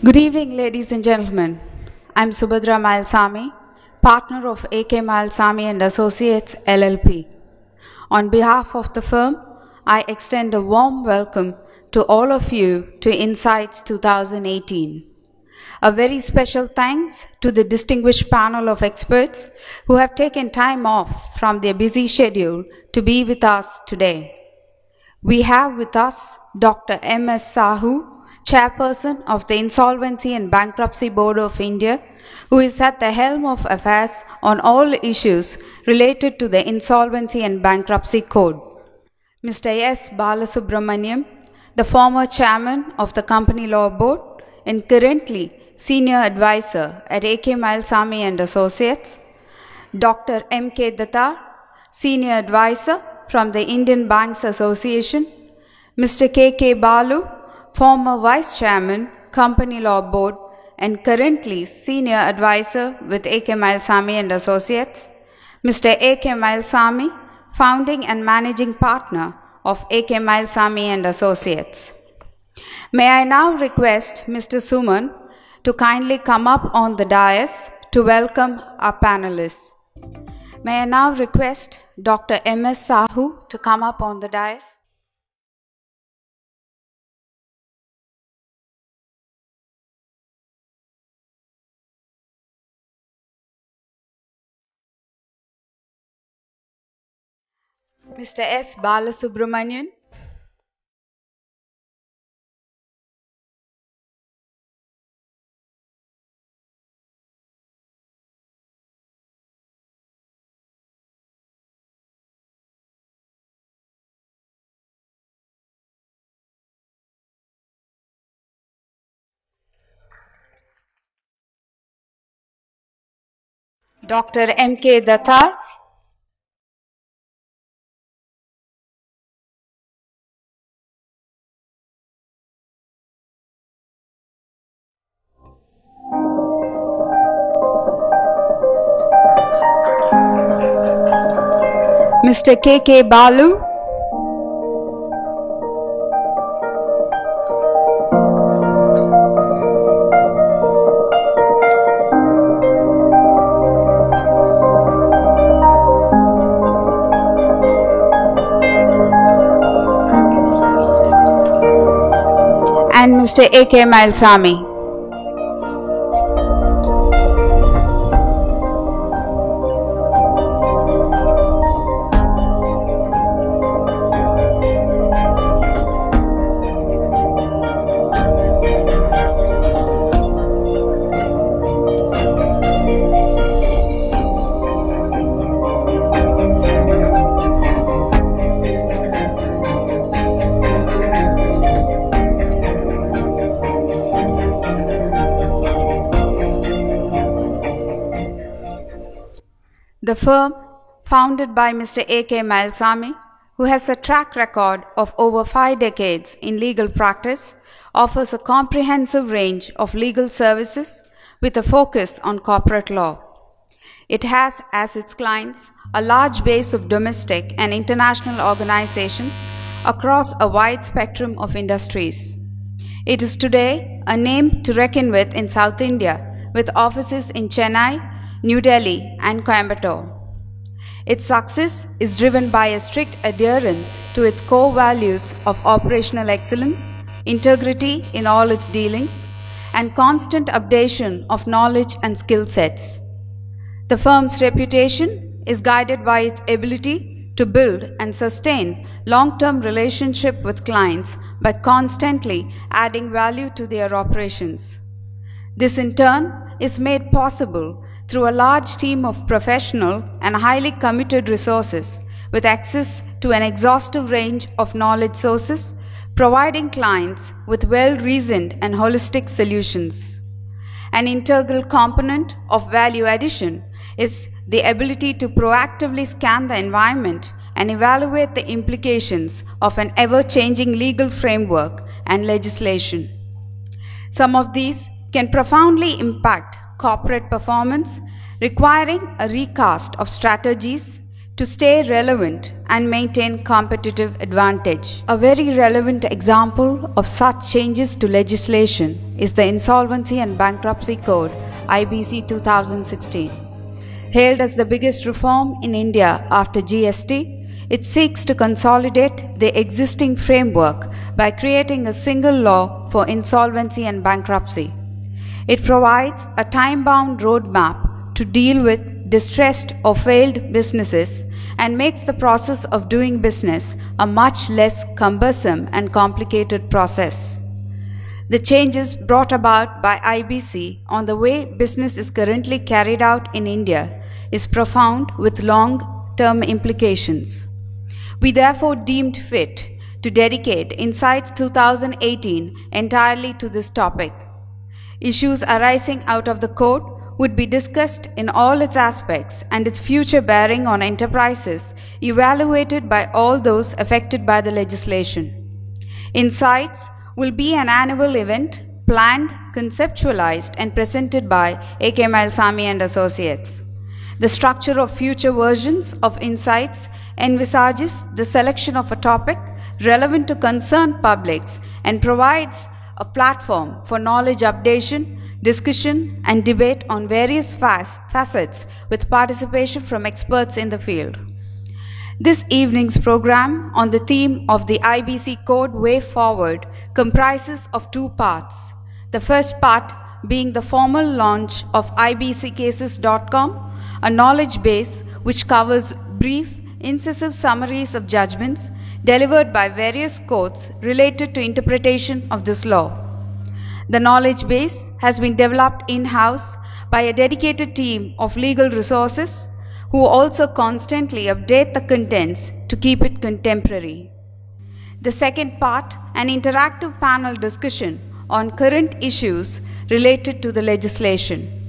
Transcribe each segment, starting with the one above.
Good evening, ladies and gentlemen. I'm Subhadra Mailsamy, partner of AK Mailsamy and Associates LLP. On behalf of the firm, I extend a warm welcome to all of you to Insights 2018. A very special thanks to the distinguished panel of experts who have taken time off from their busy schedule to be with us today. We have with us Dr. M.S. Sahu, Chairperson of the Insolvency and Bankruptcy Board of India, who is at the helm of affairs on all issues related to the Insolvency and Bankruptcy Code. Mr. S. Balasubramaniam, the former Chairman of the Company Law Board and currently Senior Advisor at AK Mailsamy and Associates. Dr. M.K. Dattar, Senior Advisor from the Indian Banks Association. Mr. K.K. Balu, former Vice Chairman, Company Law Board, and currently Senior Advisor with AK Mailsamy and Associates. Mr. A.K. Mailsamy, Founding and Managing Partner of AK Mailsamy and Associates. May I now request Mr. Suman to kindly come up on the dais to welcome our panelists. May I now request Dr. M.S. Sahu to come up on the dais. Mr. S. Balasubramanian. Dr. M.K. Dattar. Mr. K.K. Balu. And Mr. A.K. Mailsamy. The firm, founded by Mr. A.K. Mailsamy, who has a track record of over 5 decades in legal practice, offers a comprehensive range of legal services with a focus on corporate law. It has as its clients a large base of domestic and international organizations across a wide spectrum of industries. It is today a name to reckon with in South India, with offices in Chennai, New Delhi, and Coimbatore. Its success is driven by a strict adherence to its core values of operational excellence, integrity in all its dealings, and constant updation of knowledge and skill sets. The firm's reputation is guided by its ability to build and sustain long-term relationship with clients by constantly adding value to their operations. This in turn is made possible through a large team of professional and highly committed resources with access to an exhaustive range of knowledge sources, providing clients with well-reasoned and holistic solutions. An integral component of value addition is the ability to proactively scan the environment and evaluate the implications of an ever-changing legal framework and legislation. Some of these can profoundly impact corporate performance, requiring a recast of strategies, to stay relevant and maintain competitive advantage. A very relevant example of such changes to legislation is the Insolvency and Bankruptcy Code IBC 2016. Hailed as the biggest reform in India after GST, it seeks to consolidate the existing framework by creating a single law for insolvency and bankruptcy. It provides a time-bound roadmap to deal with distressed or failed businesses and makes the process of doing business a much less cumbersome and complicated process. The changes brought about by IBC on the way business is currently carried out in India is profound with long-term implications. We therefore deemed fit to dedicate Insights 2018 entirely to this topic. Issues arising out of the code would be discussed in all its aspects and its future bearing on enterprises evaluated by all those affected by the legislation. Insights will be an annual event planned, conceptualized and presented by A.K. Mailsamy and Associates. The structure of future versions of Insights envisages the selection of a topic relevant to concerned publics and provides a platform for knowledge updation, discussion and debate on various facets with participation from experts in the field. This evening's program on the theme of the IBC Code Way Forward comprises of two parts. The first part being the formal launch of ibccases.com, a knowledge base which covers brief, incisive summaries of judgments delivered by various courts related to interpretation of this law. The knowledge base has been developed in-house by a dedicated team of legal resources who also constantly update the contents to keep it contemporary. The second part, an interactive panel discussion on current issues related to the legislation.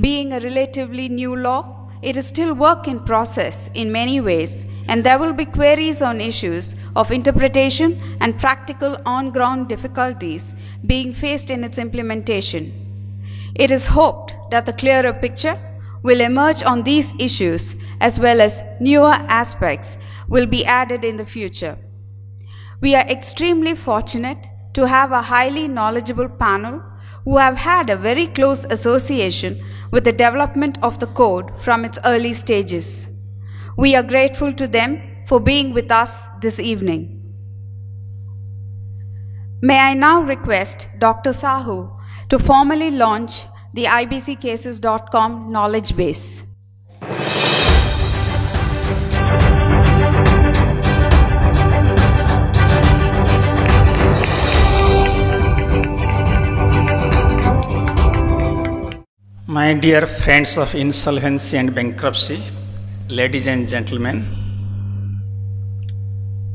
Being a relatively new law, it is still work in process in many ways, and there will be queries on issues of interpretation and practical on-ground difficulties being faced in its implementation. It is hoped that the clearer picture will emerge on these issues as well as newer aspects will be added in the future. We are extremely fortunate to have a highly knowledgeable panel who have had a very close association with the development of the code from its early stages. We are grateful to them for being with us this evening. May I now request Dr. Sahu to formally launch the ibccases.com knowledge base. My dear friends of insolvency and bankruptcy, ladies and gentlemen,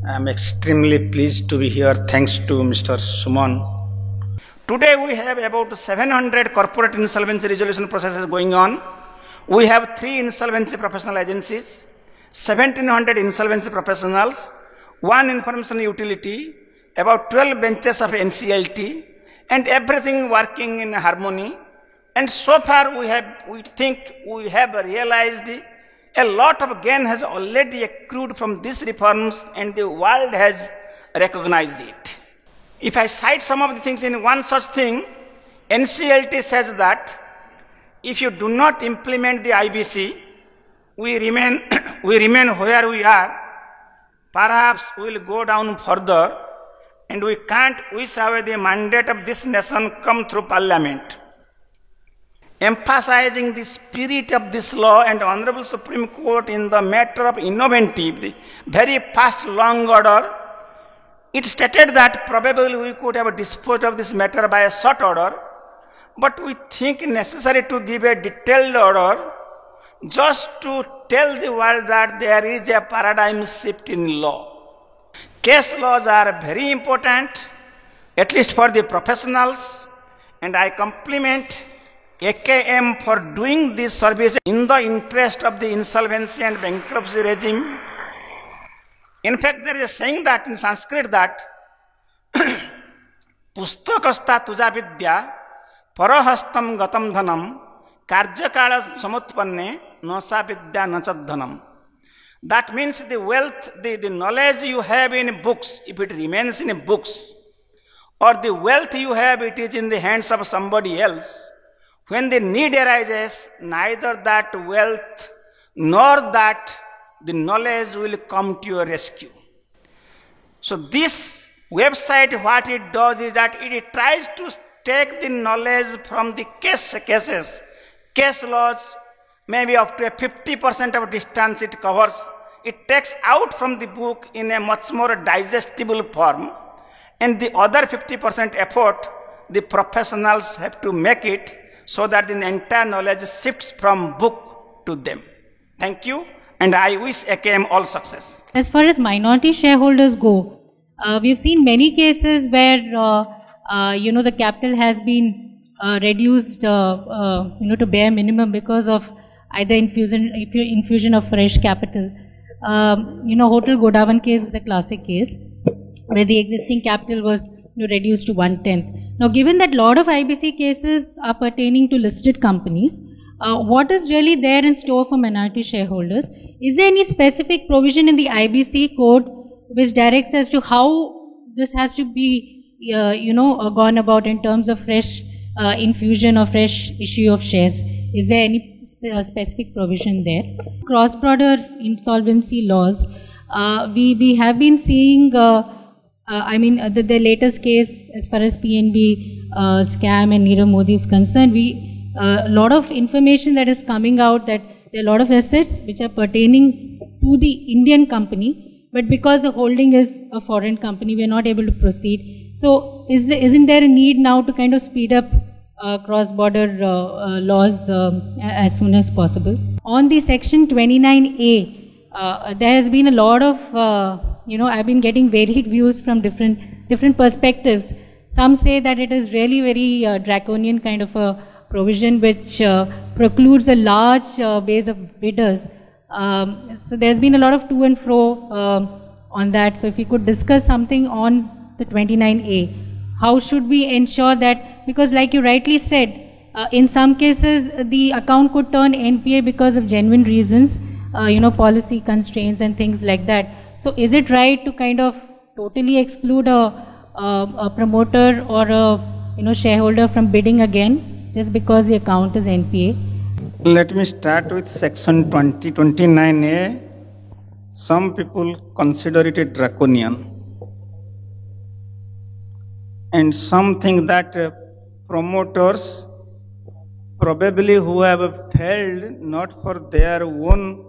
I am extremely pleased to be here thanks to Mr. Suman. Today we have about 700 corporate insolvency resolution processes going on. We have 3 insolvency professional agencies, 1700 insolvency professionals, 1 information utility, about 12 benches of NCLT, and everything working in harmony. And so far we think we have realized a lot of gain has already accrued from these reforms and the world has recognized it. If I cite some of the things in one such thing, NCLT says that if you do not implement the IBC, we remain where we are. Perhaps we will go down further and we can't wish away the mandate of this nation come through parliament. Emphasizing the spirit of this law and Honorable Supreme Court in the matter of innovative, very fast long order, it stated that probably we could have disposed of this matter by a short order, but we think necessary to give a detailed order just to tell the world that there is a paradigm shift in law. Case laws are very important, at least for the professionals, and I compliment AKM for doing this service in the interest of the insolvency and bankruptcy regime. In fact, there is a saying that in Sanskrit that pustakasta tuja vidya parahastam gatam dhanam karjakala samutpanne nasa vidya nachadhanam. That means the wealth, the knowledge you have in books, if it remains in books, or the wealth you have, it is in the hands of somebody else, when the need arises, neither that wealth nor that the knowledge will come to your rescue. So this website, what it does is that it tries to take the knowledge from the cases, case laws, maybe up to a 50% of distance it covers. It takes out from the book in a much more digestible form. And the other 50% effort, the professionals have to make it so that the entire knowledge shifts from book to them. Thank you, and I wish AKM all success. As far as minority shareholders go, we've seen many cases where, the capital has been reduced, to bare minimum because of either infusion of fresh capital. Hotel Godawan case is the classic case where the existing capital was reduced to 1/10. Now, given that a lot of IBC cases are pertaining to listed companies, what is really there in store for minority shareholders? Is there any specific provision in the IBC code which directs as to how this has to be, gone about in terms of fresh infusion or fresh issue of shares? Is there any specific provision there? Cross-border insolvency laws, we have been seeing, the latest case as far as PNB scam and Nirav Modi is concerned, a lot of information that is coming out that there are a lot of assets which are pertaining to the Indian company, but because the holding is a foreign company, we are not able to proceed. So isn't there a need now to kind of speed up cross-border laws as soon as possible? On the section 29A, there has been a lot of, I've been getting varied views from different perspectives. Some say that it is really very draconian kind of a provision which precludes a large base of bidders. So there's been a lot of to and fro on that. So if you could discuss something on the 29A, how should we ensure that, because like you rightly said, in some cases the account could turn NPA because of genuine reasons, policy constraints and things like that. So is it right to kind of totally exclude a promoter or a shareholder from bidding again just because the account is NPA? Let me start with section 29A. Some people consider it a draconian, and some think that promoters probably who have failed not for their own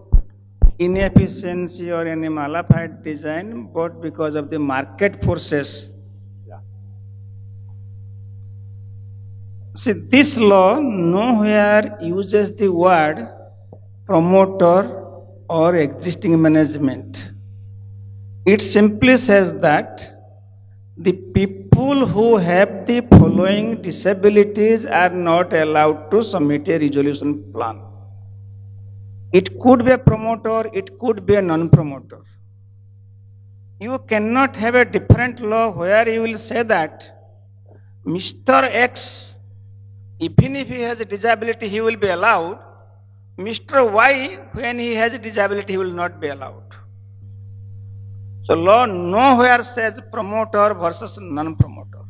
inefficiency or any malafide design, but because of the market forces. See, this law nowhere uses the word promoter or existing management. It simply says that the people who have the following disabilities are not allowed to submit a resolution plan. It could be a promoter, it could be a non-promoter. You cannot have a different law where you will say that Mr. X, even if he has a disability, he will be allowed. Mr. Y, when he has a disability, he will not be allowed. So law nowhere says promoter versus non-promoter.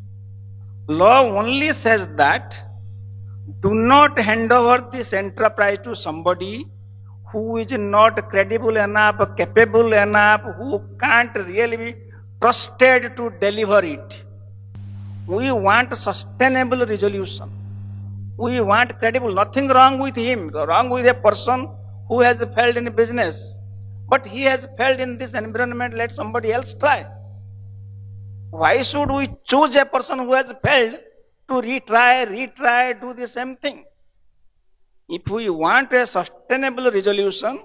Law only says that do not hand over this enterprise to somebody who is not credible enough, capable enough, who can't really be trusted to deliver it. We want sustainable resolution. We want credible. Nothing wrong with him, wrong with a person who has failed in business. But he has failed in this environment, let somebody else try. Why should we choose a person who has failed to retry, do the same thing? If we want a sustainable resolution,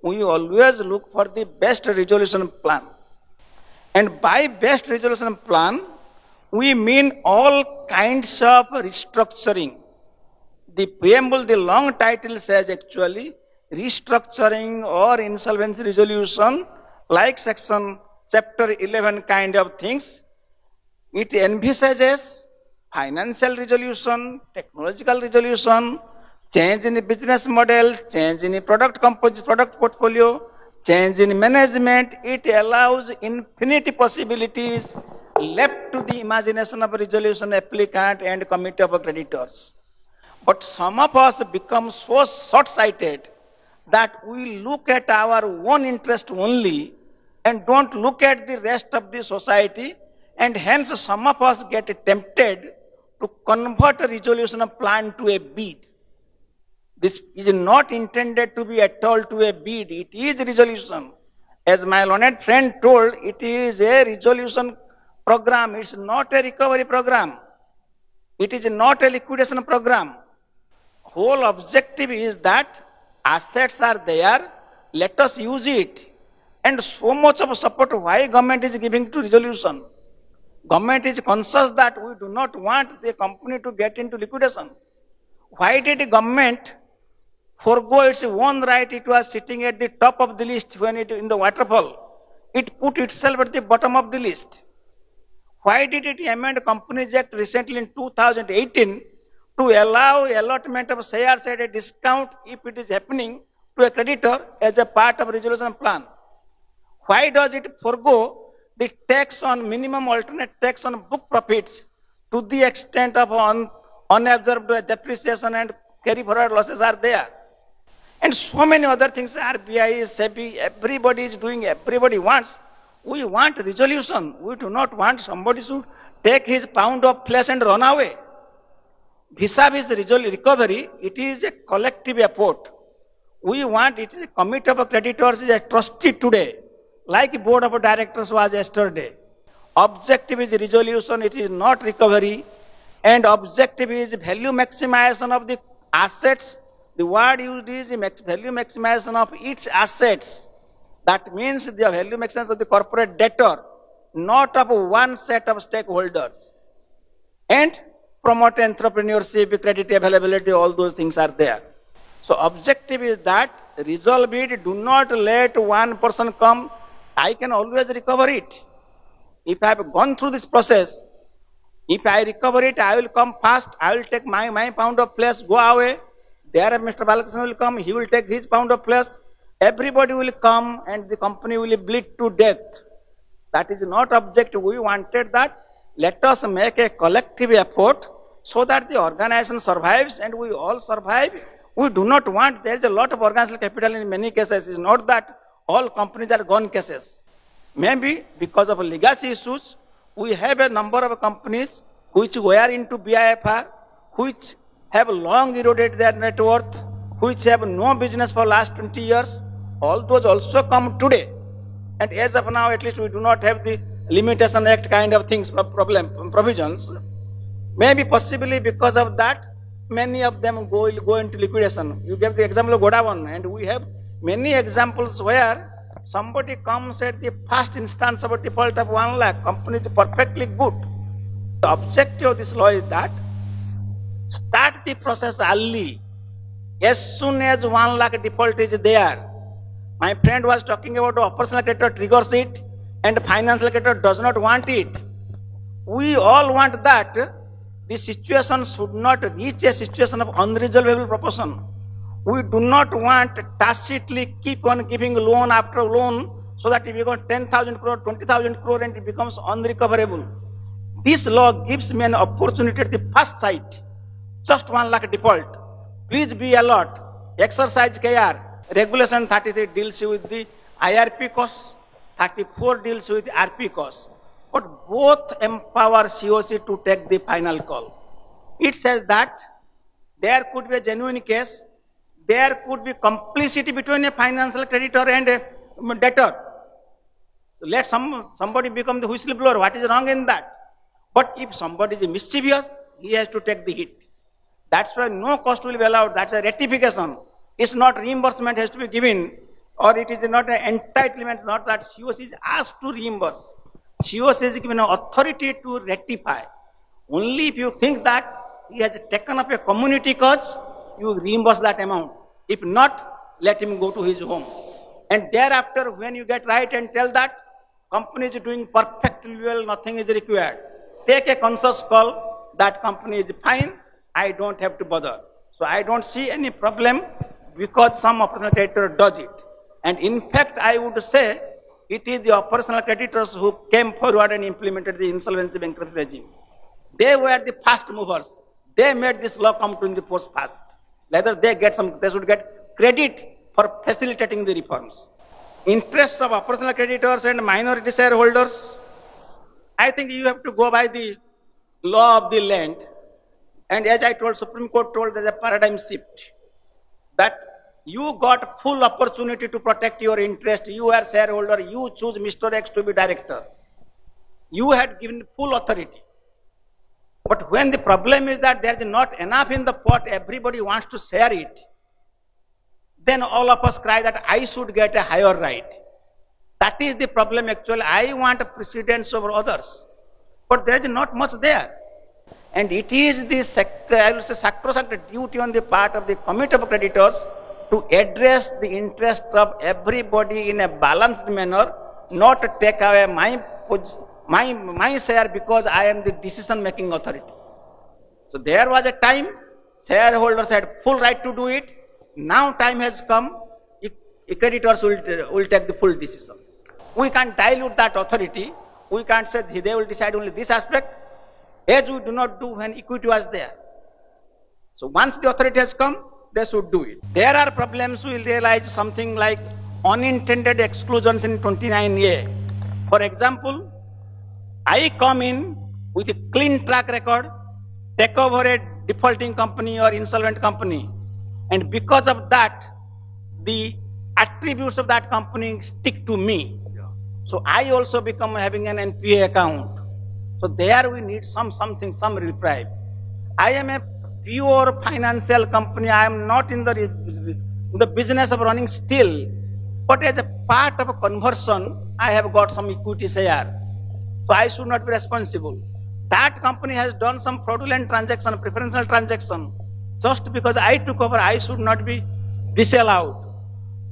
we always look for the best resolution plan. And by best resolution plan, we mean all kinds of restructuring. The preamble, the long title says actually, restructuring or insolvency resolution, like section chapter 11 kind of things. It envisages financial resolution, technological resolution, change in the business model, change in the product portfolio, change in management, it allows infinite possibilities left to the imagination of resolution applicant and committee of creditors. But some of us become so short-sighted that we look at our own interest only and don't look at the rest of the society, and hence some of us get tempted to convert a resolution plan to a bid. This is not intended to be at all to a bid. It is resolution. As my learned friend told, it is a resolution program. It's not a recovery program. It is not a liquidation program. Whole objective is that assets are there. Let us use it. And so much of support why government is giving to resolution. Government is conscious that we do not want the company to get into liquidation. Why did the government forgo its own right? It was sitting at the top of the list when it in the waterfall. It put itself at the bottom of the list. Why did it amend Companies Act recently in 2018 to allow allotment of shares at a discount if it is happening to a creditor as a part of resolution plan? Why does it forgo the tax on minimum alternate tax on book profits to the extent of unobserved depreciation and carry forward losses are there? And so many other things, RBI, SEBI, everybody is doing, everybody wants. We want resolution. We do not want somebody to take his pound of flesh and run away. Vis-a-vis recovery, it is a collective effort. We want, it is a committee of creditors is a trustee today, like board of directors was yesterday. Objective is resolution, it is not recovery. And objective is value maximization of the assets. The word used is value maximization of its assets. That means the value maximization of the corporate debtor, not of one set of stakeholders. And promote entrepreneurship, credit availability, all those things are there. So objective is that resolve it, do not let one person come. I can always recover it. If I have gone through this process, if I recover it, I will come fast, I will take my pound of flesh, go away. There Mr. Balakrishnan will come, he will take his pound of flesh. Everybody will come and the company will bleed to death. That is not objective. We wanted that. Let us make a collective effort so that the organization survives and we all survive. We do not want, there is a lot of organizational capital in many cases. It is not that all companies are gone cases. Maybe because of legacy issues, we have a number of companies which were into BIFR, which have long eroded their net worth, which have no business for last 20 years. All those also come today. And as of now, at least we do not have the Limitation Act kind of things, provisions. Maybe possibly because of that, many of them will go into liquidation. You gave the example of Godawan, and we have many examples where somebody comes at the first instance of a default of 1 lakh, company is perfectly good. The objective of this law is that start the process early. As soon as 1 lakh default is there, my friend was talking about the operational creditor triggers it and financial creditor does not want it. We all want that the situation should not reach a situation of unresolvable proportion. We do not want tacitly keep on giving loan after loan so that it becomes 10,000 crore, 20,000 crore and it becomes unrecoverable. This law gives me an opportunity at the first sight. Just 1 lakh default. Please be alert. Exercise care. Regulation 33 deals with the IRP costs. 34 deals with RP costs. But both empower COC to take the final call. It says that there could be a genuine case. There could be complicity between a financial creditor and a debtor. So let somebody become the whistleblower. What is wrong in that? But if somebody is mischievous, he has to take the hit. That's why no cost will be allowed. That's a rectification. It's not reimbursement has to be given, or it is not an entitlement, not that COC is asked to reimburse. COC is given an authority to rectify. Only if you think that he has taken up a community cause, you reimburse that amount. If not, let him go to his home. And thereafter, when you get right and tell that company is doing perfectly well, nothing is required, take a conscious call that company is fine, I don't have to bother. So I don't see any problem because some operational creditor does it. And in fact, I would say it is the operational creditors who came forward and implemented the insolvency bankruptcy regime. They were the fast movers. They made this law come to the force fast. Whether they should get credit for facilitating the reforms. Interests of operational creditors and minority shareholders, I think you have to go by the law of the land. And as I told, Supreme Court told there's a paradigm shift. That you got full opportunity to protect your interest. You are shareholder. You choose Mr. X to be director. You had given full authority. But when the problem is that there is not enough in the pot, everybody wants to share it, then all of us cry that I should get a higher right. That is the problem actually. I want precedence over others. But there is not much there. And it is the sacrosanct duty on the part of the committee of creditors to address the interest of everybody in a balanced manner, not to take away my share because I am the decision-making authority. So there was a time shareholders had full right to do it. Now time has come, creditors will take the full decision. We can't dilute that authority. We can't say they will decide only this aspect, as we do not do when equity was there. So once the authority has come, they should do it. There are problems, we will realize something like unintended exclusions in 29A. For example, I come in with a clean track record, take over a defaulting company or insolvent company, and because of that, the attributes of that company stick to me. So I also become having an NPA account. So there we need some reprieve. I am a pure financial company. I am not in the business of running still. But as a part of a conversion, I have got some equity share. So I should not be responsible. That company has done some fraudulent transaction, preferential transaction. Just because I took over, I should not be disallowed.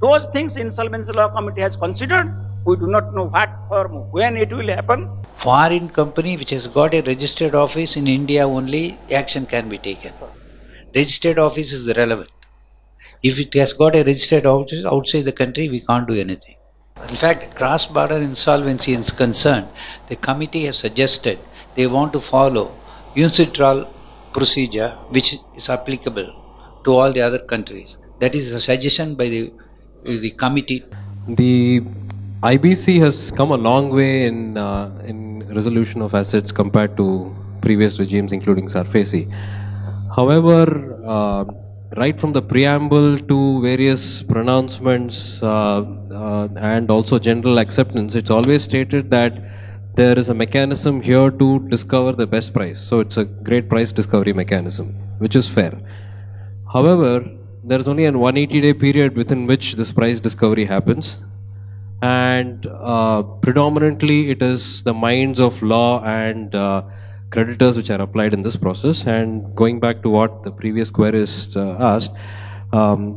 Those things Insolvency Law Committee has considered. We do not know what or when it will happen. Foreign company which has got a registered office in India only, action can be taken. Registered office is relevant. If it has got a registered office outside the country, we can't do anything. In fact, cross-border insolvency is concerned, the committee has suggested they want to follow UNCITRAL procedure which is applicable to all the other countries. That is a suggestion by the committee. The IBC has come a long way in resolution of assets compared to previous regimes, including SARFAESI. However, right from the preamble to various pronouncements and also general acceptance, it's always stated that there is a mechanism here to discover the best price. So it's a great price discovery mechanism, which is fair. However, there is only a 180-day period within which this price discovery happens. And predominantly it is the minds of law and creditors which are applied in this process. And going back to what the previous querist asked,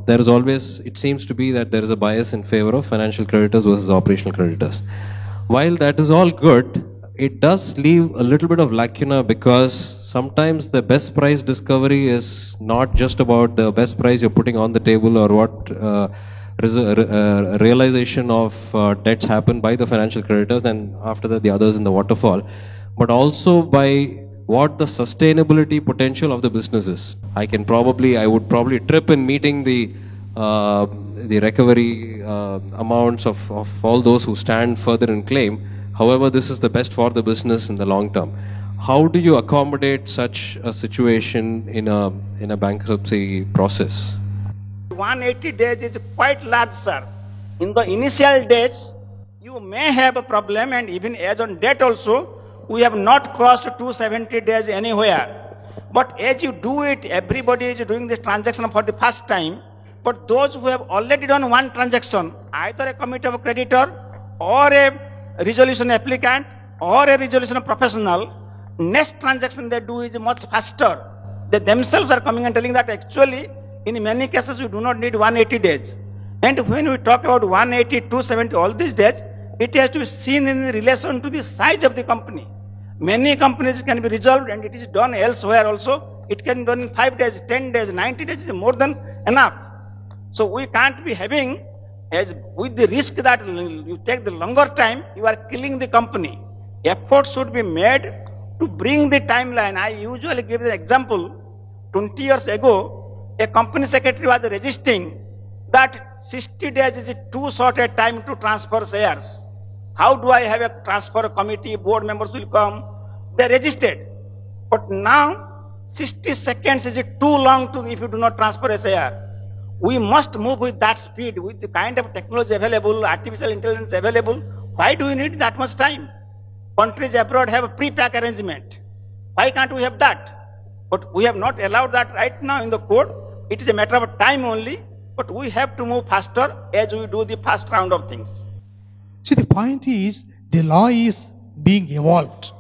there is always, it seems to be that there is a bias in favor of financial creditors versus operational creditors. While that is all good, it does leave a little bit of lacuna because sometimes the best price discovery is not just about the best price you're putting on the table or what realization of debts happen by the financial creditors and after that the others in the waterfall, but also by what the sustainability potential of the business is. I would probably trip in meeting the recovery amounts of all those who stand further in claim. However, this is the best for the business in the long term. How do you accommodate such a situation in a bankruptcy process? 180 days is quite large, sir. In the initial days, you may have a problem, and even as on date also, we have not crossed 270 days anywhere. But as you do it, everybody is doing this transaction for the first time. But those who have already done one transaction, either a committee of a creditor or a resolution applicant or a resolution professional, next transaction they do is much faster. They themselves are coming and telling that actually in many cases we do not need 180 days. And when we talk about 180, 270, all these days, it has to be seen in relation to the size of the company. Many companies can be resolved and it is done elsewhere also. It can be done in 5 days, 10 days, 90 days is more than enough. So we can't be having as with the risk that you take the longer time, you are killing the company. Effort should be made to bring the timeline. I usually give the example. 20 years ago, a company secretary was registering that 60 days is too short a time to transfer shares. How do I have a transfer committee, board members will come? They registered. But now, 60 seconds is too long to if you do not transfer a share. We must move with that speed, with the kind of technology available, artificial intelligence available. Why do we need that much time? Countries abroad have a pre-pack arrangement. Why can't we have that? But we have not allowed that right now in the code. It is a matter of time only, but we have to move faster as we do the first round of things. See, the point is, the law is being evolved.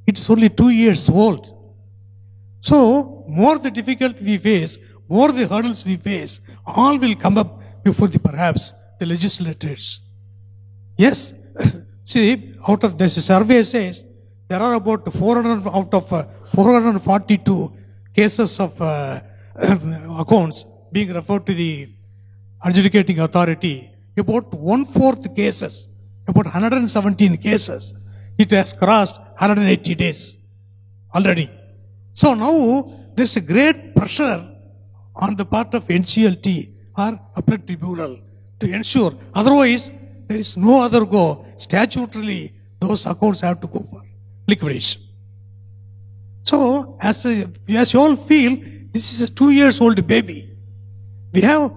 It's only 2 years old. So, more the difficulty we face, more the hurdles we face, all will come up before perhaps the legislators. Yes, see, out of this survey says, there are about 400 out of 442 cases of accounts being referred to the adjudicating authority. About 1/4 cases, about 117 cases, it has crossed 180 days already. So now there's a great pressure on the part of NCLT or appellate tribunal to ensure, otherwise there is no other go. Statutorily, those accounts have to go for liquidation. So, as you all feel, this is a 2 years old baby. We have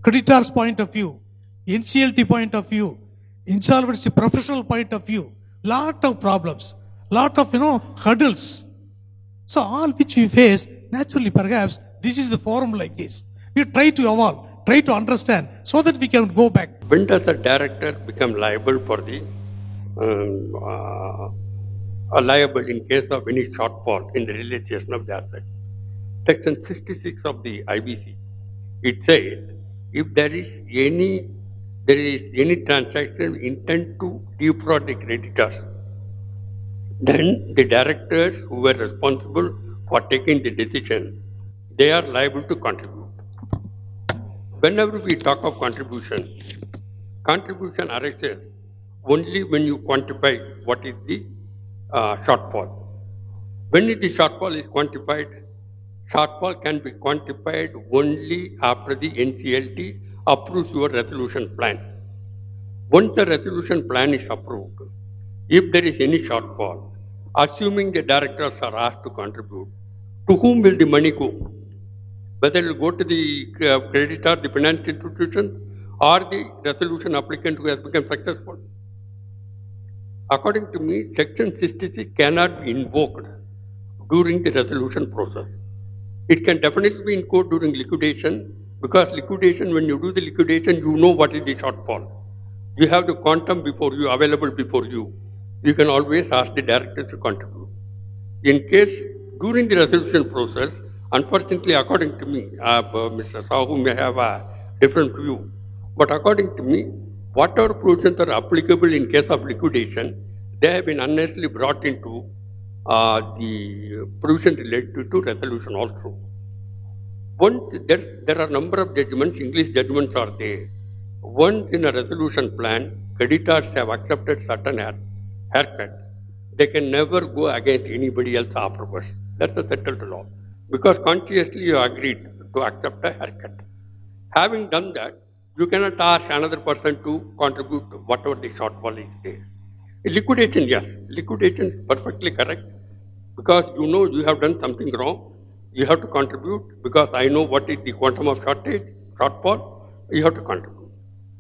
creditor's point of view, NCLT point of view, insolvency professional point of view, lot of problems, lot of, hurdles. So, all which we face, naturally perhaps, this is the forum like this. We try to evolve, try to understand, so that we can go back. When does the director become liable for the liable in case of any shortfall in the realization of the asset? Section 66 of the IBC, it says, if there is any transaction intent to defraud the creditors, then the directors who were responsible for taking the decision, they are liable to contribute. Whenever we talk of contribution arises only when you quantify what is the shortfall. When the shortfall is quantified, shortfall can be quantified only after the NCLT approves your resolution plan. Once the resolution plan is approved, if there is any shortfall, assuming the directors are asked to contribute, to whom will the money go? Whether it will go to the creditor, the financial institution, or the resolution applicant who has become successful. According to me, Section 66 cannot be invoked during the resolution process. It can definitely be invoked during liquidation, because liquidation, when you do the liquidation, you know what is the shortfall. You have the quantum before you, available before you. You can always ask the directors to contribute. In case, during the resolution process, unfortunately, according to me, Mr. Sahu may have a different view, but according to me, whatever provisions are applicable in case of liquidation, they have been unnecessarily brought into the provision related to resolution also. Once there are a number of judgments, English judgments are there. Once in a resolution plan, creditors have accepted certain haircut, they can never go against anybody else afterwards. That's a settled law. Because consciously you agreed to accept a haircut. Having done that, you cannot ask another person to contribute to whatever the shortfall is there. Liquidation, yes. Liquidation is perfectly correct. Because you know you have done something wrong. You have to contribute because I know what is the quantum of shortfall. You have to contribute.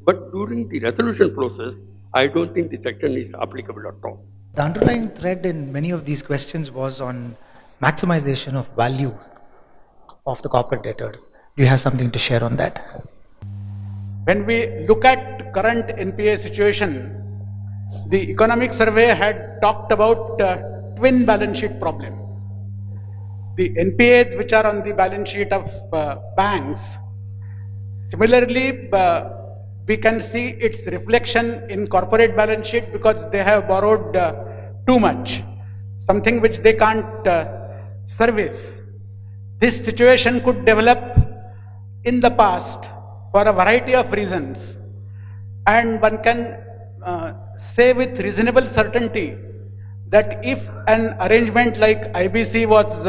But during the resolution process, I don't think the section is applicable at all. The underlying thread in many of these questions was on maximization of value of the corporate debtors. Do you have something to share on that? When we look at current NPA situation, the economic survey had talked about twin balance sheet problem. The NPAs which are on the balance sheet of banks, similarly we can see its reflection in corporate balance sheet because they have borrowed too much, something which they can't service. This situation could develop in the past for a variety of reasons. And one can say with reasonable certainty that if an arrangement like IBC was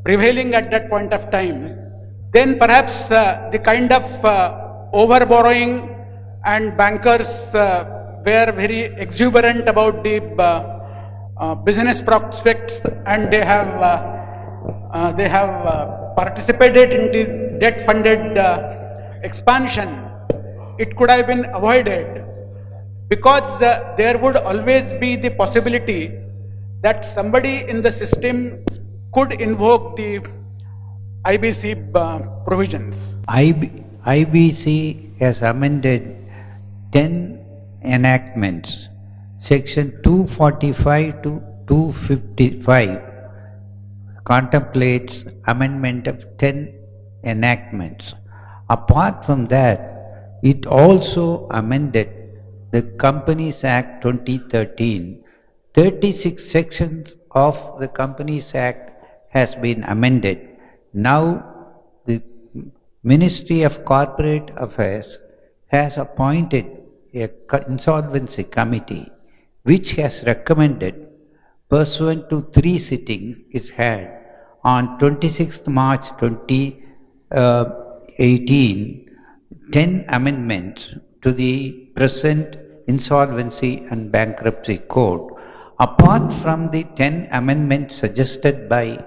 prevailing at that point of time, then perhaps the kind of overborrowing and bankers were very exuberant about the business prospects, and they have participated in the debt-funded expansion. It could have been avoided, because there would always be the possibility that somebody in the system could invoke the IBC provisions. IBC has amended 10 enactments. Section 245 to 255 contemplates amendment of 10 enactments. Apart from that, it also amended the Companies Act 2013. 36 sections of the Companies Act has been amended. Now the Ministry of Corporate Affairs has appointed an insolvency committee which has recommended, pursuant to 3 sittings it had on 26th March 2018, 10 amendments to the present Insolvency and Bankruptcy Code. Apart from the 10 amendments suggested by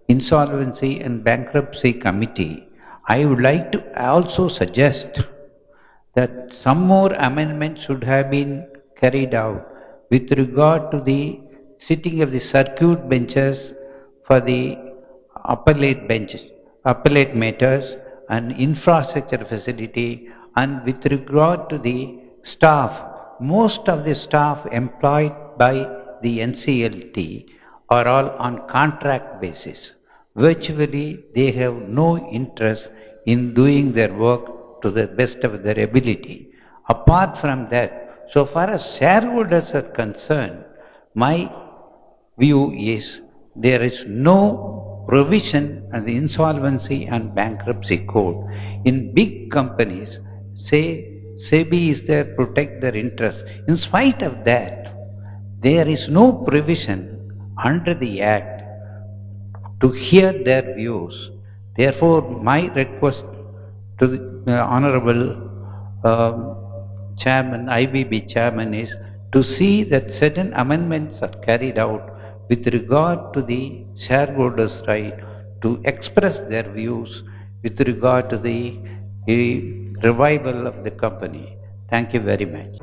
Insolvency and Bankruptcy Committee, I would like to also suggest that some more amendments should have been carried out with regard to the sitting of the circuit benches for the appellate matters and infrastructure facility, and with regard to the staff. Most of the staff employed by the NCLT are all on contract basis. Virtually, they have no interest in doing their work to the best of their ability. Apart from that, so far as shareholders are concerned, my view is there is no provision in the Insolvency and Bankruptcy Code. In big companies, say SEBI is there to protect their interests. In spite of that, there is no provision under the Act to hear their views. Therefore, my request to the Honorable Chairman, IBB Chairman, is to see that certain amendments are carried out with regard to the shareholders' right to express their views with regard to the revival of the company. Thank you very much.